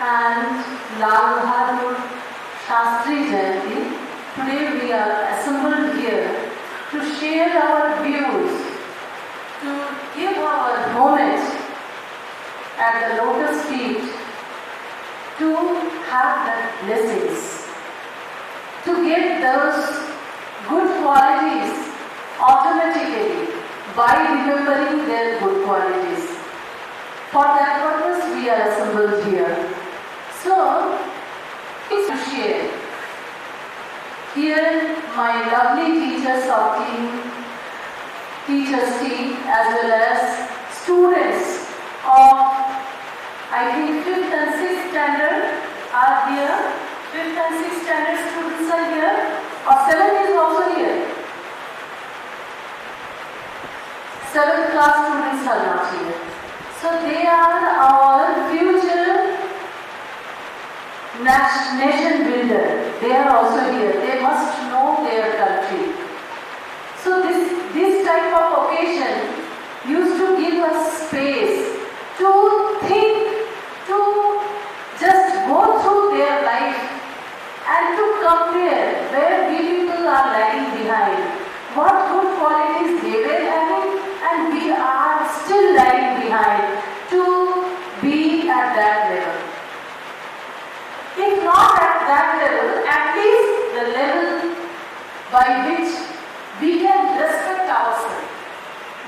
and Lal Bahadur Shastri Jayanti, today we are assembled here to share our views, to give our homage at the lotus feet, to have the blessings, to get those good qualities automatically by remembering their good qualities. For that purpose we are assembled here. So, please to share. Here my lovely teachers of teachers team as well as students of I think 5th and 6th standard are here. 5th and 6th standard students are here. Or 7th is also here. 7th class students are not here. So they are our future nation builder. They are also here. They must know their country. So this type of occasion used to give us space to think, to just go through their life and to compare where we people are lagging behind, what good qualities they were having and we are still lagging behind to be at that level. If not at that level, at least the level by which we can respect ourselves.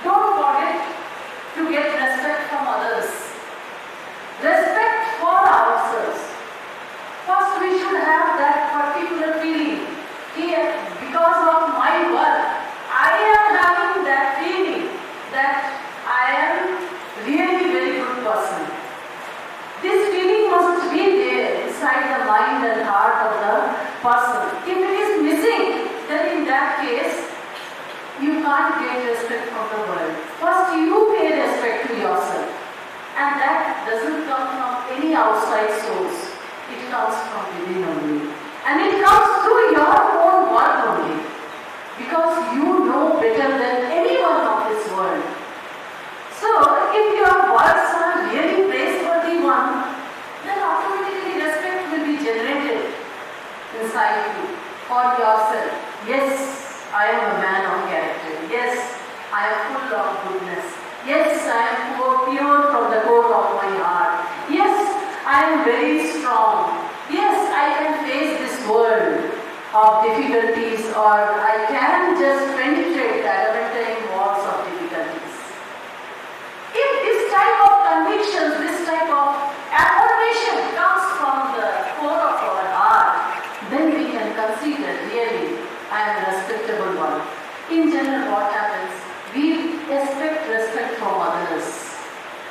Don't forget to get respect from others. Respect for ourselves. First we should have that particular feeling. Here, because of my work, I am having that feeling that I am really very good person. This feeling must be there inside the mind and heart of the person. If it is missing, then in that case, you can't get respect from the world. First you pay respect to yourself. And that doesn't come from any outside source. It comes from within only. And it comes through your own work only. Because you know better than anyone of this world. So, if your works are really praiseworthy one, then automatically respect will be generated inside you for yourself. Yes, I am a man of character. Yes, I am full of goodness. Yes, I am pure from the core of my heart. Yes, I am very strong. Yes, I can face this world of difficulties, or I can just penetrate the adamantine walls of difficulties. If this type of convictions, this type of affirmation comes from the core of our heart, then we can consider really I am a respectable one. In general, what happens? We expect respect from others.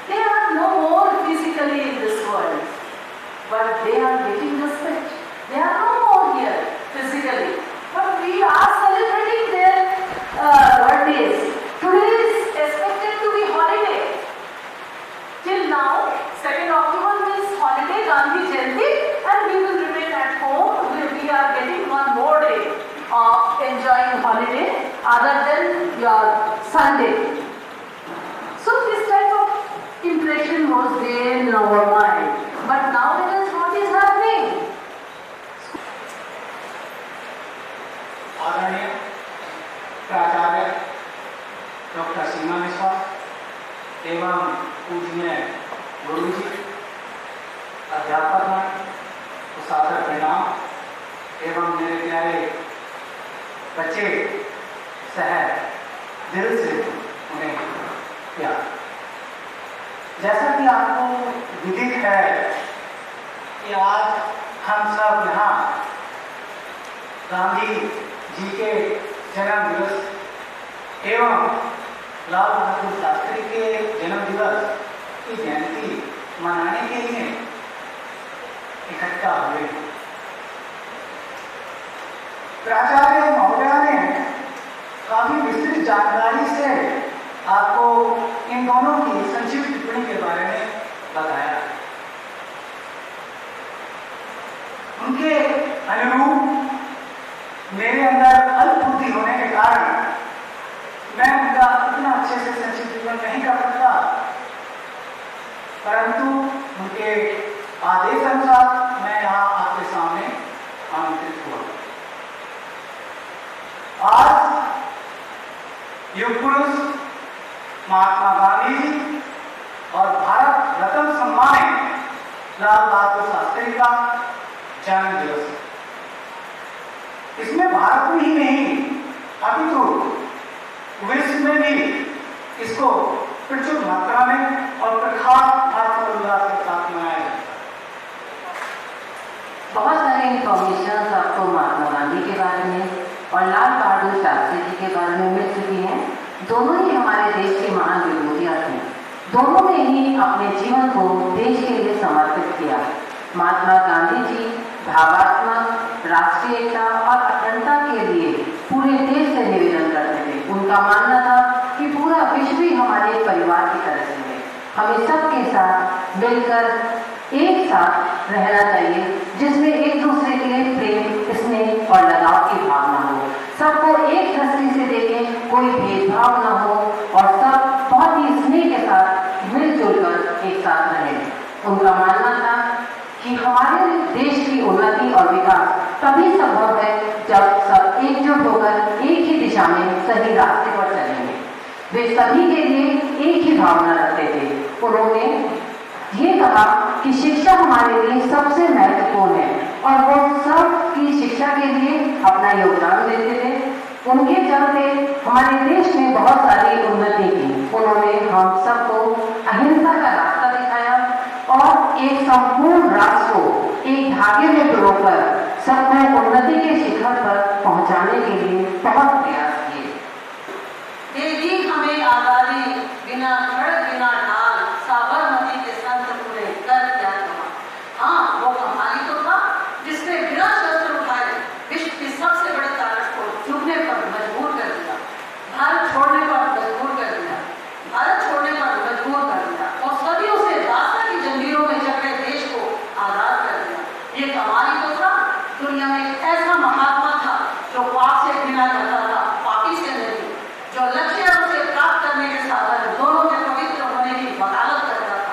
They are no more physically in this world, but they are getting respect. They are no more here physically, but we are celebrating their birthdays. Today is expected to be holiday. Till now, 2nd October is holiday, Gandhi Jayanti, and we will remain at home. We are getting one more day of enjoying holiday other than your Sunday. So this type of impression was there in our mind. But nowadays what is happening? आदरणीय प्राचार्य doctor सीमा मिश्रा एवं पूजनीय गुरु जी, अध्यापक को सादर प्रणाम एवं मेरे प्यारे बच्चे शहर दिल से उन्हें प्यार। जैसा कि आपको विदित है कि आज हम सब यहाँ गांधी जी के जन्म दिवस एवं लाल बहादुर शास्त्री के जन्म दिवस की जयंती मनाने के लिए इकट्ठा हुए। प्राचार्य महोदया ने काफी विस्तृत जानकारी से आपको इन दोनों की संक्षिप्त टिप्पणी के बारे में बताया। उनके अनुरूप मेरे अंदर अल्प बुद्धि होने के कारण मैं उनका इतना अच्छे से संक्षिप्त टिप्पणी नहीं कर सकता, परंतु उनके आदेश अनुसार मैं यहाँ आपके सामने आमंत्रित हुआ। आज युग पुरुष महात्मा गांधी जी और भारत रत्न सम्मानित लाल बहादुर शास्त्री का जन्म दिवस है। इसमें भारत में ही नहीं अपितु विश्व में भी इसको प्रचुर मात्रा में और प्रखर हर्षोल्लास के साथ मनाया जाता है। बहुत सारे इंफॉर्मेशन आपको महात्मा गांधी के बारे में और लाल बहादुर शास्त्री जी के बारे में मिल चुकी हैं। दोनों ही हमारे देश के महान विभूतियां थे। दोनों ने ही अपने जीवन को देश के लिए समर्पित किया। महात्मा गांधी जी भावात्मक राष्ट्रीय एकता और अखंडता के लिए पूरे देश से निवेदन करते थे। उनका मानना था कि पूरा विश्व ही हमारे परिवार की तरह से है। हमें सबके साथ मिलकर एक साथ रहना चाहिए, जिसमें एक दूसरे के लिए प्रेम, स्नेह और लगाव की भावना हो। सबको एक दृष्टि से देखें, कोई भेदभाव न हो और सब बहुत ही स्नेह के साथ मिलजुल कर एक साथ रहें। उनका मानना था कि हमारे देश की उन्नति और विकास तभी संभव है जब सब एकजुट होकर एक ही दिशा में सही रास्ते पर चलेंगे। वे सभी के लिए एक ही भावना रखते थे। उन्होंने ये कहा कि शिक्षा हमारे लिए सबसे महत्वपूर्ण है और वो सब की शिक्षा के लिए अपना योगदान देते थे। उनके चलते हमारे देश में बहुत सारी उन्नति की। उन्होंने हम सबको अहिंसा का रास्ता दिखाया और एक संपूर्ण राष्ट्र को एक धागे में पिरोकर सबको उन्नति के शिखर पर पहुंचाने के लिए बहुत प्रयास किए। दे दी हमें आजादी, बिना खड़ग बिना ढाल, साबरमती के संत पूरे कर क्या कहा। हाँ, वो कमाली तो था जिसने बिना शस्त्र उठाए विश्व की सबसे बड़ी ताकत को झुकने पर मजबूर कर दिया, भारत छोड़ने पर मजबूर कर दिया, भारत छोड़ने पर मजबूर कर दिया और सदियों से रास्ता की जंजीरों में जकड़े देश को आजाद कर दिया। ये कमाली तो था। दुनिया में एक ऐसा महात्मा था जो पाप से घृणा करता था, पापी से नहीं, जो लक्ष्य और उसे प्राप्त करने के साधन दोनों के पवित्र होने की वकालत करता था,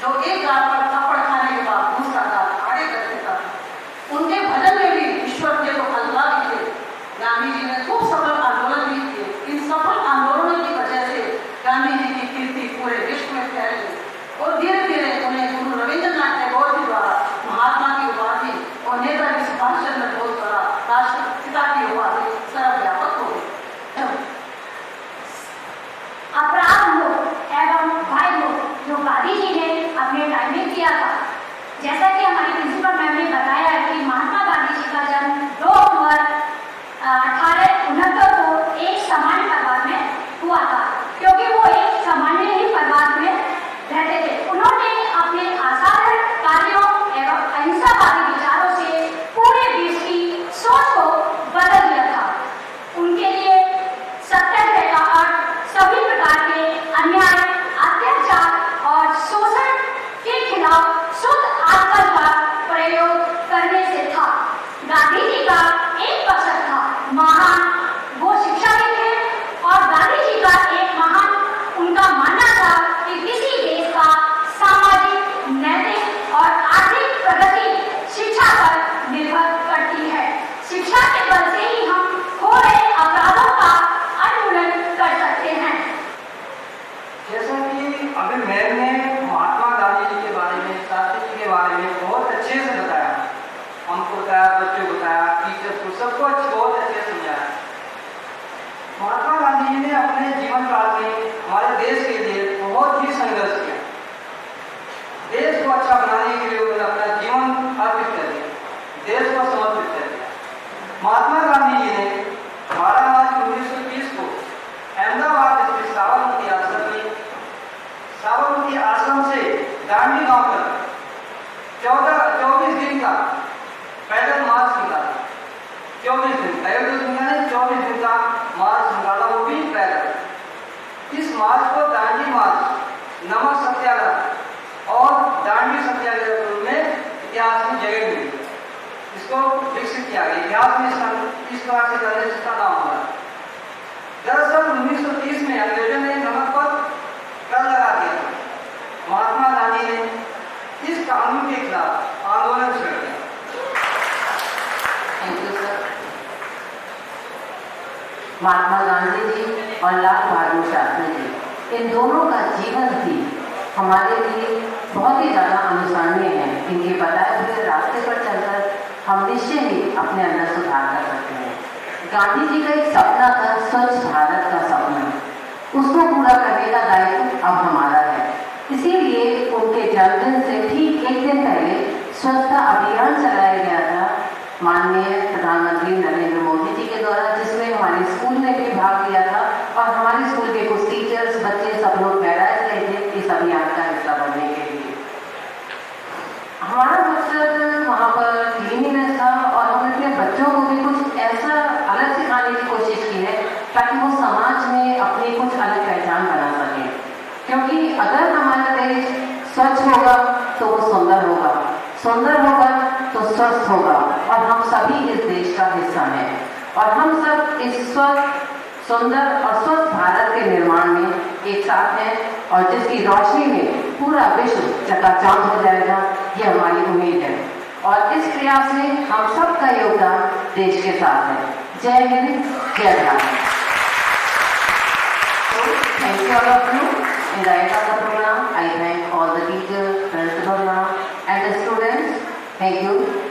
जो एक गाल पर थप्पड़ खाने के बाद दूसरा गाल आड़े कर देता था। उनके भजन में भी ईश्वर के तो अल्लाह भी थे। गांधी जी ने खूब सफल आंदोलन भी किए। इन सफल आंदोलनों की वजह से गांधी जी की कीर्ति पूरे विश्व में फैल गई और धीरे धीरे उन्हें गुरु रविंद्रनाथ टैगोर जी द्वारा महात्मा की उपाधि और नेताजी सुभाष चंद्र बोस द्वारा राष्ट्रपिता की उपाधि सर्वव्यापक हो गई। अपराध लोग एवं भाई लोग जो गांधी जी ने अपने टाइम में किया था, जैसा कि हमारी प्रिंसिपल मैम ने बताया है कि महात्मा गांधी जी का जन्म 2 अक्टूबर 1869 को एक सामान्य परिवार में हुआ था, क्योंकि वो एक सामान्य ही परिवार में रहते थे। उन्होंने अपने असाधारण कार्यों एवं अहिंसावादी विचारों से पूरे देश की सोच को बदल दिया था। उनके लिए सत्याग्रह का अर्थ सभी प्रकार के अन्याय, अत्याचार और शोषण के खिलाफ शुद्ध आत्मबल का प्रयोग करने से था। गांधी जी का एक मकसद था, महान वो शिक्षाविद थे और गांधी जी का एक महान उनका मानना था कि किसी देश का सामाजिक, नैतिक और आर्थिक प्रगति शिक्षा पर निर्भर करती है। शिक्षा के बल से ही हम हो रहे अपराधों का उन्मूलन कर सकते हैं। जैसा कि अभी मैम ने महात्मा गांधी जी के बारे में, शास्त्री जी के बारे में बहुत अच्छे से बताया, हमको बताया, बच्चों को बताया, टीचर्स को, सबको बहुत अच्छे से समझाया। महात्मा गांधी जी ने अपने जीवन काल में हमारे देश के लिए बहुत ही संघर्ष किया। देश को अच्छा बनाने के लिए उन्होंने अपना जीवन अर्पित कर दिया, देश को समर्पित कर दिया। महात्मा गांधी जी ने 12 मार्च 1930 को अहमदाबाद स्थित साबरमती आश्रम से दांडी गांव तक 24 दिन का पैदल मार्च निकाला। 24 दिन का मार्च निकाला, वो भी पैदल। इस मार्च को दांडी मार्च, नमक सत्याग्रह और दांडी सत्याग्रह के रूप में इतिहास में जगह मिली। इसको विकसित किया गया, इतिहास में इस तरह से करने से इसका नाम हुआ। दरअसल 1930 में अंग्रेजों ने नमक पर कर लगा दिया। महात्मा गांधी ने इस कानून के खिलाफ आंदोलन छेड़ दिया। Thank you sir. Mahatma Gandhi ji और लाल बहादुर शास्त्री जी, इन दोनों का जीवन भी हमारे लिए बहुत ही ज़्यादा अनुसरणीय है। इनके बताए हुए रास्ते पर चलकर हम निश्चय ही अपने अंदर सुधार कर सकते हैं। गांधी जी का एक सपना था, स्वच्छ भारत का सपना, उसको पूरा करने का दायित्व अब हमारा है। इसीलिए उनके जन्मदिन से ठीक एक दिन पहले स्वच्छता अभियान चलाया गया था माननीय प्रधानमंत्री नरेंद्र मोदी जी के द्वारा, जिसमें हमारे स्कूल ने भी भाग लिया था और हमारे स्कूल के कुछ टीचर्स, बच्चे सब लोग पैराज गए थे इस अभियान का हिस्सा बनने के लिए। हमारा मकसद वहाँ पर क्लीनिनेस था और हमने अपने बच्चों को भी कुछ ऐसा अलग सिखाने की कोशिश की है ताकि वो समाज में अपनी कुछ अलग पहचान बना सकें। क्योंकि अगर हमारा देश स्वच्छ होगा तो वो सुंदर होगा, सुंदर होगा तो स्वस्थ होगा और हम सभी इस देश का हिस्सा हैं और हम सब इस स्वच्छ, सुंदर और स्वस्थ भारत के निर्माण में एक साथ हैं और जिसकी रोशनी में पूरा विश्व चकाचौंध हो जाएगा, ये हमारी उम्मीद है। और इस प्रयास में हम सबका योगदान देश के साथ है। जय हिंद, जय Bharat. Thank you all of you. In the end of the program, I thank all the teachers, principal ma'am, and the students. Thank you.